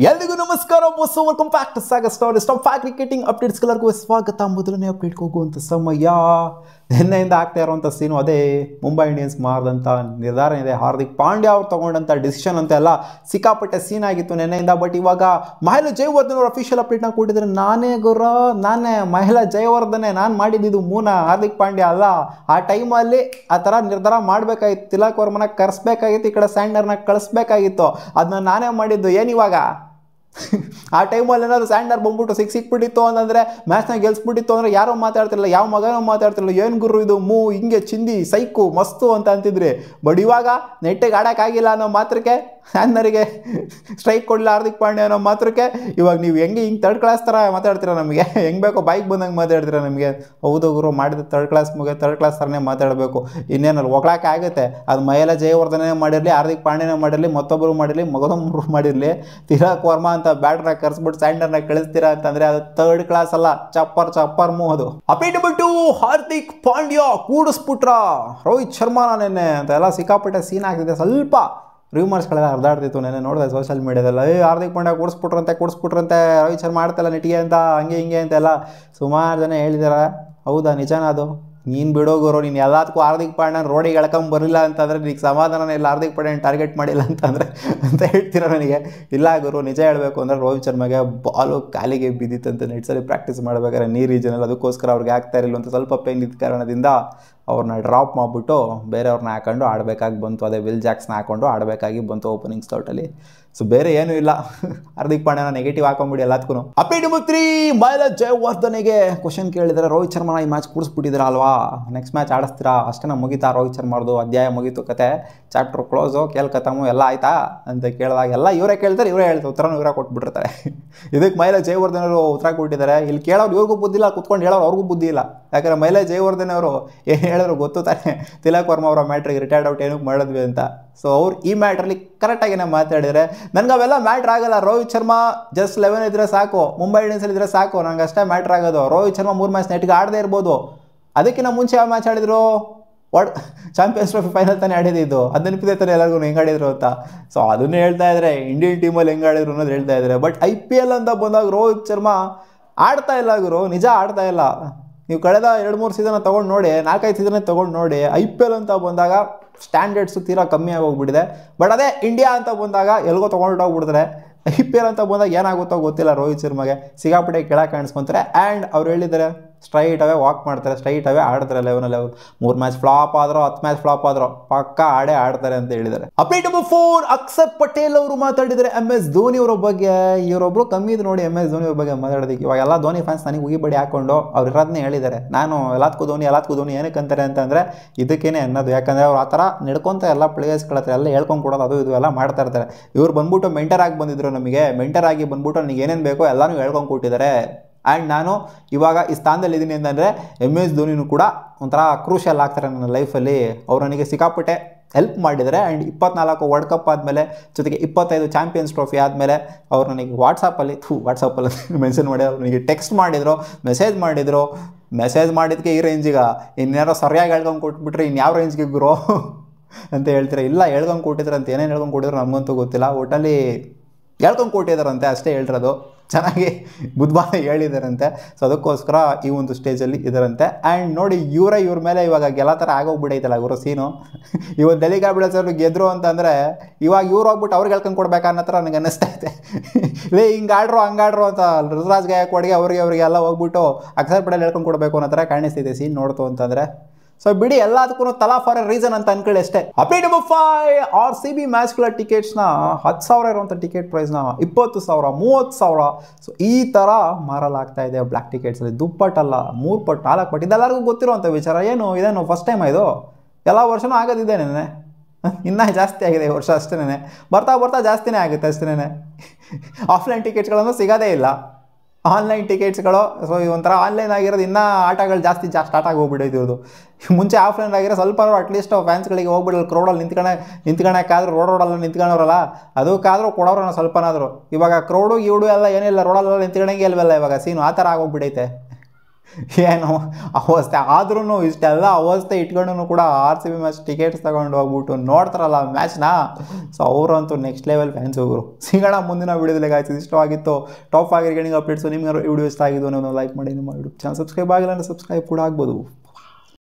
ಎಲ್ರಿಗೂ ನಮಸ್ಕಾರ boss, welcome back to Sagar story. Stop fact cricketing updates ಎಲ್ಲರಿಗೂ ಸ್ವಾಗತ. ಮೊದಲನೇ ಅಪ್ಡೇಟ್ಗೆ ಹೋಗುವಂಥ ಸಮಯ. ನಿನ್ನೆಯಿಂದ ಆಗ್ತಾ ಇರುವಂಥ ಸೀನು ಅದೇ. ಮುಂಬೈ ಇಂಡಿಯನ್ಸ್ ಮಾರದಂಥ ನಿರ್ಧಾರ ಇದೆ, ಹಾರ್ದಿಕ್ ಪಾಂಡ್ಯ ಅವ್ರು ತೊಗೊಂಡಂಥ ಡಿಸಿಷನ್ ಅಂತೆಲ್ಲ ಸಿಕ್ಕಾಪಟ್ಟೆ ಸೀನ್ ಆಗಿತ್ತು ನಿನ್ನೆಯಿಂದ. ಬಟ್ ಇವಾಗ ಮಹಿಳಾ ಜಯವರ್ಧನ್ ಅವರು ಅಫಿಷಿಯಲ್ ಅಪ್ಡೇಟ್ನ ಕೊಟ್ಟಿದ್ದಾರೆ. ನಾನೇ ಮಹಿಳಾ ಜಯವರ್ಧನೆ, ನಾನು ಮಾಡಿದ್ದು ಮೂನ, ಹಾರ್ದಿಕ್ ಪಾಂಡ್ಯ ಅಲ್ಲ. ಆ ಟೈಮಲ್ಲಿ ಆ ಥರ ನಿರ್ಧಾರ ಮಾಡಬೇಕಾಗಿತ್ತು. ತಿಲಕ್ ವರ್ಮನ ಕರೆಸ್ಬೇಕಾಗಿತ್ತು, ಈ ಕಡೆ ಸ್ಯಾಂಡರ್ನ ಕಳಿಸ್ಬೇಕಾಗಿತ್ತು. ಅದನ್ನ ನಾನೇ ಮಾಡಿದ್ದು. ಏನಿವಾಗ ಆ ಟೈಮಲ್ಲಿ ಏನಾದ್ರು ಸ್ಯಾಂಡರ್ ಬಂದ್ಬಿಟ್ಟು ಸಿಕ್ಬಿಟ್ಟಿತ್ತು ಅಂತಂದರೆ, ಮ್ಯಾಚ್ನ ಗೆಲ್ಸ್ಬಿಟ್ಟಿತ್ತು ಅಂದರೆ ಯಾರೋ ಮಾತಾಡ್ತಿರಲಿಲ್ಲ, ಯಾವ ಮಗನೂ ಮಾತಾಡ್ತಿರಲಿಲ್ಲ. ಏನು ಗುರು ಇದು ಹಿಂಗೆ ಚಿಂದಿ ಸೈಕು ಮಸ್ತು ಅಂತ ಅಂತಿದ್ರಿ. ಬಟ್ ಇವಾಗ ನೆಟ್ಟಿಗೆ ಆಡೋಕ್ಕಾಗಿಲ್ಲ ಅನ್ನೋ ಮಾತ್ರಕ್ಕೆ, ಸ್ಯಾಂಡರಿಗೆ ಸ್ಟ್ರೈಕ್ ಕೊಡಲಿಲ್ಲ ಹಾರ್ದಿಕ್ ಪಾಂಡ್ಯ ಅನ್ನೋ ಮಾತ್ರಕ್ಕೆ ಇವಾಗ ನೀವು ಹಿಂಗೆ ಥರ್ಡ್ ಕ್ಲಾಸ್ ಥರ ಮಾತಾಡ್ತೀರ. ನಮಗೆ ಹೆಂಗೆ ಬೇಕೋ ಬೈಕ್ ಬಂದಂಗೆ ಮಾತಾಡ್ತೀರ ನಮಗೆ. ಹೌದು ಗುರು, ಮಾಡಿದ ಥರ್ಡ್ ಕ್ಲಾಸ್ ಥರನೇ ಮಾತಾಡಬೇಕು. ಇನ್ನೇನಲ್ಲಿ ಹೊಗಳಕ್ಕೆ ಆಗುತ್ತೆ. ಅದು ಮಹಿಳಾ ಜಯವರ್ಧನೆ ಮಾಡಿರಲಿ, ಹಾರ್ದಿಕ್ ಪಾಂಡ್ಯನೇ ಮಾಡಿರಲಿ, ಮತ್ತೊಬ್ಬರು ಮಾಡಿರಲಿ, ಮಗದೊಬ್ಬರು ಮಾಡಿರಲಿ, ತಿಲಕ್ ವರ್ಮಾ ಅಂತ ಬ್ಯಾಟ್ನ ಕರ್ಸ್ಬಿಟ್ಟು ಸ್ಯಾಂಡರ್ನ ಕಳಿಸ್ತೀರಾ ಅಂತಂದರೆ ಅದು ಥರ್ಡ್ ಕ್ಲಾಸ್ ಅಲ್ಲ, ಚಪ್ಪರ್ ಮೂವ್ ಅದು. ಅಪೀಟ್ ಬಿಟ್ಟು ಹಾರ್ದಿಕ್ ಪಾಂಡ್ಯ ಕೂಡಿಸ್ಬಿಟ್ರ ರೋಹಿತ್ ಶರ್ಮಾನ ನೆನ್ನೆ ಅಂತ ಎಲ್ಲ ಸಿಕ್ಕಾಪಟ್ಟೆ ಸೀನ್ ಆಗ್ತಿದೆ. ಸ್ವಲ್ಪ ರೂಮರ್ಸ್ಗಳೆಲ್ಲ ಹರಿದಾಡ್ತಿತ್ತು ನೆನ್ನೆ, ನೋಡಿದೆ ಸೋಷಿಯಲ್ ಮೀಡಿಯಾದಲ್ಲ. ಹಾರ್ದಿಕ್ ಪಾಂಡ್ಯ ಕೂಡಿಸ್ಬಿಟ್ರಂತೆ, ರೋಹಿತ್ ಶರ್ಮಾ ಆಡ್ತಲ್ಲ ನೆಟ್ಟಿಗೆ ಅಂತ, ಹಂಗೆ ಅಂತೆಲ್ಲ ಸುಮಾರು ಜನ ಹೇಳಿದಾರೆ. ಹೌದಾ, ನಿಜಾನ ಅದು? ನೀನು ಬಿಡೋ ಗುರು, ನೀನು ಎಲ್ಲದಕ್ಕೂ ಹಾರ್ದಿಕ್ ಪಾಂಡ್ಯನ ರೋಡಿಗೆ ಎಳ್ಕೊಂಬರಲಿಲ್ಲ ಅಂತಂದರೆ ನಿನಗೆ ಸಮಾಧಾನ ಇಲ್ಲ, ಹಾರ್ದಿಕ್ ಪಾಂಡ್ಯನ ಟಾರ್ಗೆಟ್ ಮಾಡಿಲ್ಲ ಅಂತಂದರೆ ಅಂತ ಹೇಳ್ತೀರ ನನಗೆ. ಇಲ್ಲ ಗುರು, ನಿಜ ಹೇಳಬೇಕು ಅಂದರೆ ರೋಹಿತ್ ಶರ್ಮಾಗೆ ಬಾಲು ಕಾಲಿಗೆ ಬಿದ್ದಿತ್ತಂತೆ ನೆಟ್ಸಲ್ಲಿ ಪ್ರಾಕ್ಟೀಸ್ ಮಾಡಬೇಕಾದ್ರೆ ನೀ ರೀಜನಲ್ಲಿ. ಅದಕ್ಕೋಸ್ಕರ ಅವ್ರಿಗೆ ಆಗ್ತಾ ಇರಲಿಲ್ಲ ಅಂತ ಸ್ವಲ್ಪ ಪೇನ್ ಇದ್ದ ಕಾರಣದಿಂದ ಅವ್ರನ್ನ ಡ್ರಾಪ್ ಮಾಡಿಬಿಟ್ಟು ಬೇರೆಯವ್ರನ್ನ ಹಾಕೊಂಡು ಆಡಬೇಕಾಗಿ ಬಂತು. ಅದೇ ವಿಲ್ ಜಾಕ್ಸ್ನ ಹಾಕೊಂಡು ಆಡಬೇಕಾಗಿ ಬಂತು ಓಪನಿಂಗ್ ಸ್ಲಾಟಲ್ಲಿ. ಸೊ ಬೇರೆ ಏನೂ ಇಲ್ಲ, ಹಾರ್ದಿಕ್ ಪಾಂಡ್ಯನ ನೆಗೆಟಿವ್ ಹಾಕೊಂಡ್ಬಿಡಿ ಎಲ್ಲದಕ್ಕೂ. ಅಪೀಟ್ ಮುಕ್ತಿ ಮಹಿಳಾ ಜಯವರ್ಧನೆಗೆ ಕ್ವಶನ್ ಕೇಳಿದರೆ, ರೋಹಿತ್ ಶರ್ಮಾನ ಈ ಮ್ಯಾಚ್ ಕೂಡಿಸ್ಬಿಟ್ಟಿದ್ದೀರಾ ಅಲ್ವಾ, ನೆಕ್ಸ್ಟ್ ಮ್ಯಾಚ್ ಆಡಿಸ್ತೀರಾ? ಅಷ್ಟೇ ಮುಗಿತಾ ರೋಹಿತ್ ಶರ್ಮಾರ್ದು ಅಧ್ಯಾಯ ಮುಗೀತು, ಕತೆ ಚಾಪ್ಟರ್ ಕ್ಲೋಸು, ಕೇಳ್ಕತ್ತಮು ಎಲ್ಲ ಆಯ್ತಾ ಅಂತ ಕೇಳಿದಾಗ ಎಲ್ಲ ಇವರೇ ಕೇಳ್ತಾರೆ, ಇವರೇ ಹೇಳ್ತಾರೆ, ಉತ್ತರನೂ ಇವರೇ ಕೊಟ್ಬಿಟ್ಟಿರ್ತಾರೆ. ಇದಕ್ಕೆ ಮಹಿಳಾ ಜಯವರ್ಧನ್ ಅವರು ಉತ್ತರ ಕೊಟ್ಟಿದ್ದಾರೆ. ಇಲ್ಲಿ ಕೇಳೋರು ಇವ್ರಿಗೂ ಬುದ್ಧಿ ಇಲ್ಲ, ಕುತ್ಕೊಂಡು ಹೇಳೋರು ಅವ್ರಿಗೂ ಬುದ್ಧಿ ಇಲ್ಲ. ಯಾಕಂದರೆ ಮಹಿಳಾ ಜಯವರ್ಧನ್ ಅವರು ಏನು ಹೇಳಿದ್ರು ಗೊತ್ತು ತಾನೆ, ತಿಲಕ್ ವರ್ಮಾ ಅವರ ಮ್ಯಾಟ್ರಿಗೆ ರಿಟೈರ್ಡ್ ಔಟ್ ಏನಕ್ಕೆ ಮಾಡಿದ್ವಿ ಅಂತ. ಸೊ ಅವ್ರು ಈ ಮ್ಯಾಟ್ರಲ್ಲಿ ಕರೆಕ್ಟಾಗಿನೇ ಮಾತಾಡಿದರೆ, ನನಗೆ ಅವೆಲ್ಲ ಮ್ಯಾಟ್ರ್ ಆಗಲ್ಲ. ರೋಹಿತ್ ಶರ್ಮಾ ಜಸ್ಟ್ 11 ಇದ್ದರೆ ಸಾಕು, ಮುಂಬೈ ಇಂಡಿಯನ್ಸಲ್ಲಿ ಇದ್ದರೆ ಸಾಕು, ನಂಗೆ ಅಷ್ಟೇ ಮ್ಯಾಟ್ರ್ ಆಗೋದು. ರೋಹಿತ್ ಶರ್ಮಾ 3 ಮ್ಯಾಚ್ ನೆಟ್ಗೆ ಆಡದೇ ಇರ್ಬೋದು. ಅದಕ್ಕಿಂತ ಮುಂಚೆ ಯಾವ ಮ್ಯಾಚ್ ಆಡಿದ್ರು? ಚಾಂಪಿಯನ್ಸ್ ಟ್ರೋಫಿ ಫೈನಲ್ ತಾನೇ ಆಡಿದ್ದು, ಅದು ನೆನಪಿದೆ ತಾನೆ ಎಲ್ಲರಿಗೂ ಹೆಂಗೆ ಆಡಿದ್ರು ಅಂತ. ಸೊ ಅದನ್ನೇ ಹೇಳ್ತಾ ಇದ್ದಾರೆ, ಇಂಡಿಯನ್ ಟೀಮಲ್ಲಿ ಹೆಂಗೆ ಆಡಿದ್ರು ಅನ್ನೋದು ಹೇಳ್ತಾ ಇದ್ದಾರೆ. ಬಟ್ IPL ಅಂತ ಬಂದಾಗ ರೋಹಿತ್ ಶರ್ಮಾ ಆಡ್ತಾ ಇಲ್ಲ ಗುರು, ನಿಜ ಆಡ್ತಾ ಇಲ್ಲ. ನೀವು ಕಳೆದ 2-3 ಸೀಸನ್ ತೊಗೊಂಡು ನೋಡಿ, 4-5 ಸೀಸನ್ ತೊಗೊಂಡು ನೋಡಿ, IPL ಅಂತ ಬಂದಾಗ ಸ್ಟ್ಯಾಂಡರ್ಡ್ಸು ತೀರಾ ಕಮ್ಮಿ ಆಗೋಗ್ಬಿಟ್ಟಿದೆ. ಬಟ್ ಅದೇ ಇಂಡಿಯಾ ಅಂತ ಬಂದಾಗ ಎಲ್ಗೋ ತೊಗೊಂಡೋಗ್ಬಿಡ್ತಾರೆ. IPL ಅಂತ ಬಂದಾಗ ಏನಾಗುತ್ತೋ ಗೊತ್ತಿಲ್ಲ, ರೋಹಿತ್ ಶರ್ಮಾಗೆ ಸಿಗಾಪಟ್ಟೆ ಕೆಳಗೆ ಕಾಣಿಸ್ಕೊತಾರೆ. ಆ್ಯಂಡ್ ಅವ್ರು ಹೇಳಿದ್ದಾರೆ, ಸ್ಟ್ರೈಟ್ ಅವೇ ವಾಕ್ ಮಾಡ್ತಾರೆ, ಸ್ಟ್ರೈಟ್ ಅವೇ ಆಡ್ತಾರೆ. 11 3 ಮ್ಯಾಚ್ ಫ್ಲಾಪ್ ಆದರೂ 10 ಮ್ಯಾಚ್ ಫ್ಲಾಪ್ ಆದರೂ ಪಕ್ಕ ಆಡ್ತಾರೆ ಅಂತ ಹೇಳಿದ್ದಾರೆ. ಅಪೀಟ್ ಫೋರ್ ಅಕ್ಷರ್ ಪಟೇಲ್ ಅವರು ಮಾತಾಡಿದರೆ MS ಧೋನಿ ಅವರ ಬಗ್ಗೆ. ಇವರೊಬ್ಬರು ಕಮ್ಮಿ ಇದು ನೋಡಿ MS ಧೋನಿ ಅವ್ರ ಬಗ್ಗೆ ಮಾತಾಡೋದಕ್ಕೆ. ಇವಾಗ ಎಲ್ಲ ಧೋನಿ ಫ್ಯಾನ್ಸ್ ನನಗೆ ಉಗಿಬಡಿ ಹಾಕೊಂಡು ಅವ್ರು ಇರೋದನ್ನೇ ಹೇಳಿದ್ದಾರೆ. ನಾನು ಎಲ್ಲದಕ್ಕೂ ಧೋನಿ ಏನಕ್ಕೆ ಅಂತಾರೆ ಅಂತಂದರೆ ಇದಕ್ಕೇನೆ ಅನ್ನೋದು. ಯಾಕಂದರೆ ಅವ್ರು ಆ ಥರ ನಡ್ಕೊತ ಎಲ್ಲ ಪ್ಲೇಯರ್ಸ್ಗಳ ಹತ್ರ ಎಲ್ಲ ಹೇಳ್ಕೊಂಡು ಕೊಡೋದು, ಅದು ಇದು ಎಲ್ಲ ಮಾಡ್ತಾ ಇರ್ತಾರೆ. ಇವ್ರು ಬಂದ್ಬಿಟ್ಟು ಮೆಂಟರ್ ಆಗಿ ಬಂದಿದ್ರು, ನಮಗೆ ಮೆಂಟರ್ ಆಗಿ ಬಂದ್ಬಿಟ್ಟು ನನಗೆ ಏನೇನು ಬೇಕೋ ಎಲ್ಲನೂ ಹೇಳ್ಕೊಂಡು ಕೊಟ್ಟಿದ್ದಾರೆ. ಆ್ಯಂಡ್ ನಾನು ಇವಾಗ ಈ ಸ್ಥಾನದಲ್ಲಿ ಇದ್ದೀನಿ ಅಂತಂದರೆ MS ಧೋನಿನೂ ಕೂಡ ಒಂಥರ ಕ್ರೂಷಿಯಲ್ ಆಗ್ತಾರೆ ನನ್ನ ಲೈಫಲ್ಲಿ. ಅವ್ರು ನನಗೆ ಸಿಕ್ಕಾಪಟ್ಟೆ ಹೆಲ್ಪ್ ಮಾಡಿದ್ದಾರೆ. ಆ್ಯಂಡ್ 24 ವರ್ಲ್ಡ್ ಕಪ್ ಆದಮೇಲೆ, ಜೊತೆಗೆ 25 ಚಾಂಪಿಯನ್ಸ್ ಟ್ರೋಫಿ ಆದಮೇಲೆ ಅವ್ರು ನನಗೆ ವಾಟ್ಸಪ್ಪಲ್ಲಿ ಮೆನ್ಷನ್ ಮಾಡಿ ಅವ್ರು ನನಗೆ ಟೆಕ್ಸ್ಟ್ ಮಾಡಿದರು, ಮೆಸೇಜ್ ಮಾಡಿದ್ದಕ್ಕೆ ಈ ರೇಂಜಿಗೆ. ಇನ್ಯಾರೋ ಸರಿಯಾಗಿ ಹೇಳ್ಕೊಂಡು ಕೊಟ್ಬಿಟ್ರೆ ಇನ್ಯಾವ ರೇಂಜ್ಗೆ ಗುರು ಅಂತ ಹೇಳ್ತೀರ. ಇಲ್ಲ, ಹೇಳ್ಕೊಂಡು ಕೊಟ್ಟಿದ್ರಂತೆ, ಏನೇನು ಹೇಳ್ಕೊಂಡು ಕೊಟ್ಟಿದ್ರು ನಮಗಂತೂ ಗೊತ್ತಿಲ್ಲ. ಒಟ್ಟಲ್ಲಿ ಹೇಳ್ಕೊಂಡು ಕೊಟ್ಟಿದ್ದಾರಂತೆ, ಅಷ್ಟೇ ಹೇಳಿರೋದು. ಚೆನ್ನಾಗಿ ಬುದ್ಧವಾದ ಹೇಳಿದಾರಂತೆ. ಸೊ ಅದಕ್ಕೋಸ್ಕರ ಈ ಒಂದು ಸ್ಟೇಜಲ್ಲಿ ಇದರಂತೆ. ಆ್ಯಂಡ್ ನೋಡಿ, ಇವ್ರ ಮೇಲೆ ಇವಾಗ ಗೆಲ್ಲ ಥರ ಆಗೋಗ್ಬಿಡೈತಲ್ಲ ಇವರು ಸೀನು. ಇವತ್ತು ಡೆಲ್ಲಿ ಕ್ಯಾಪಿಟಲ್ಸ್ ಗೆದ್ರು ಅಂತಂದರೆ ಇವಾಗ ಇವ್ರು ಹೋಗ್ಬಿಟ್ಟು ಅವ್ರಿಗೆ ಹೇಳ್ಕೊಂಡು ಕೊಡ್ಬೇಕಾ ಅನ್ನೋ ಥರ ನನಗೆ ಅನ್ನಿಸ್ತೈತೆ. ಇಲ್ಲೇ ಹಿಂಗೆ ಆಡ್ರು ಹಂಗಾಡ್ರು ಅಂತ ಋತುರಾಜ್ ಗಾಯಕ್ವಾಡ್ಗೆ ಅವ್ರಿಗೆ ಎಲ್ಲ ಹೋಗ್ಬಿಟ್ಟು ಅಕ್ಷರ್ ಪಟೇಲ್ ಹೇಳ್ಕೊಂಡು ಕೊಡಬೇಕು ಅನ್ನೋ ಥರ ಕಾಣಿಸ್ತಿದೆ ಸೀನ್ ನೋಡ್ತು ಅಂತಂದರೆ. ಸೊ ಬಿಡಿ, ಎಲ್ಲದಕ್ಕೂ ತಲಾ ಫಾರ್ ಎ ರೀಸನ್ ಅಂತ ಅನ್ಕೊಳ್ಳಿ ಅಷ್ಟೇ. ಅಪ್ಡೇಟ್ ನಂಬರ್ 5, RCB ಮ್ಯಾಚ್ಗಳ ಟಿಕೆಟ್ಸ್ನ 10,000 ಇರುವಂಥ ಟಿಕೆಟ್ ಪ್ರೈಸ್ನ 20,000, 30,000. ಸೊ ಈ ಥರ ಮಾರಲಾಗ್ತಾ ಇದೆ ಬ್ಲ್ಯಾಕ್ ಟಿಕೆಟ್ಸಲ್ಲಿ. ದುಪ್ಪಟ್ಟಲ್ಲ, 3 ಪಟ್ಟು 4 ಪಟ್ಟು, ಇದೆಲ್ಲರಿಗೂ ಗೊತ್ತಿರುವಂಥ ವಿಚಾರ. ಇದೇನು ಫಸ್ಟ್ ಟೈಮ್ ಇದು? ಎಲ್ಲ ವರ್ಷವೂ ಆಗೋದಿದ್ದೇನೆ, ಇನ್ನೂ ಜಾಸ್ತಿ ಆಗಿದೆ ಈ ವರ್ಷ ಅಷ್ಟೇ. ಬರ್ತಾ ಜಾಸ್ತಿನೇ ಆಗುತ್ತೆ ಅಷ್ಟೇ. ಆಫ್ಲೈನ್ ಟಿಕೆಟ್ಸ್ಗಳನ್ನು ಸಿಗೋದೇ ಇಲ್ಲ, ಆನ್ಲೈನ್ ಟಿಕೆಟ್ಸ್ಗಳು. ಸೊ ಒಂಥರ ಆನ್ಲೈನ್ ಆಗಿರೋದು ಇನ್ನೂ ಆಟಗಳು ಜಾಸ್ತಿ ಸ್ಟಾರ್ಟ್ ಆಗಿ ಹೋಗ್ಬಿಟ್ಟಿದ್ದು. ಮುಂಚೆ ಆಫ್ಲೈನ್ ಆಗಿರೋ ಸ್ವಲ್ಪ ಅಟ್ಲೀಸ್ಟ್ ಫ್ಯಾನ್ಸ್ಗಳಿಗೆ ಹೋಗ್ಬಿಡಲ್ಲ, ಕ್ರೌಡಲ್ಲಿ ನಿಂತ್ಕೊಳಕ್ಕಾದ್ರೂ ರೋಡಲ್ಲ ನಿಂತ್ಕೊಳ್ಳೋರಲ್ಲ, ಅದಕ್ಕಾದ್ರೂ ಕೊಡೋರು ಸ್ವಲ್ಪನಾದರೂ. ಇವಾಗ ಕ್ರೌಡು ಎಲ್ಲ ಏನಿಲ್ಲ, ರೋಡಲ್ಲೆಲ್ಲ ನಿಂತ್ಕೊಳ್ಳಂಗೆ ಇಲ್ವಲ್ಲ ಇವಾಗ ಸೀನು. ಆ ಥರ ಆಗೋಗ್ಬಿಡೈತೆ. ಏನು ಅವಸ್ಥೆ ಆದ್ರೂ ಇಷ್ಟೆಲ್ಲ ಅವಸ್ಥೆ ಇಟ್ಕೊಂಡು ಕೂಡ R C B match tickets ತಗೊಂಡು ಹೋಗ್ಬಿಟ್ಟು ನೋಡ್ತಾರಲ್ಲ ಮ್ಯಾಚ್ನ. ಸೊ ಅವರಂತೂ ನೆಕ್ಸ್ಟ್ ಲೆವೆಲ್ ಫ್ಯಾನ್ಸ್ ಹೋಗರು. ಸಿಗೋಣ ಮುಂದಿನ ವೀಡಿಯೋದಲ್ಲಿ ಗಾಯ್ಸ್. ಇಷ್ಟವಾಗಿತ್ತು ಟಾಪ್ 5 ಕ್ರಿಕೆಟಿಂಗ್ ಅಪ್ಡೇಟ್ಸು. ನಿಮ್ಗೆ ವಿಡಿಯೋ ಇಷ್ಟ ಆಗಿದ್ದು ನೀವು ಲೈಕ್ ಮಾಡಿ, ನಿಮ್ಮ ಯೂಟ್ಯೂಬ್ ಚಾನಲ್ ಸಬ್ಸ್ಕ್ರೈಬ್ ಆಗಿಲ್ಲ ಅಂದರೆ ಸಬ್ಸ್ಕ್ರೈಬ್ ಕೂಡ ಆಗ್ಬೋದು.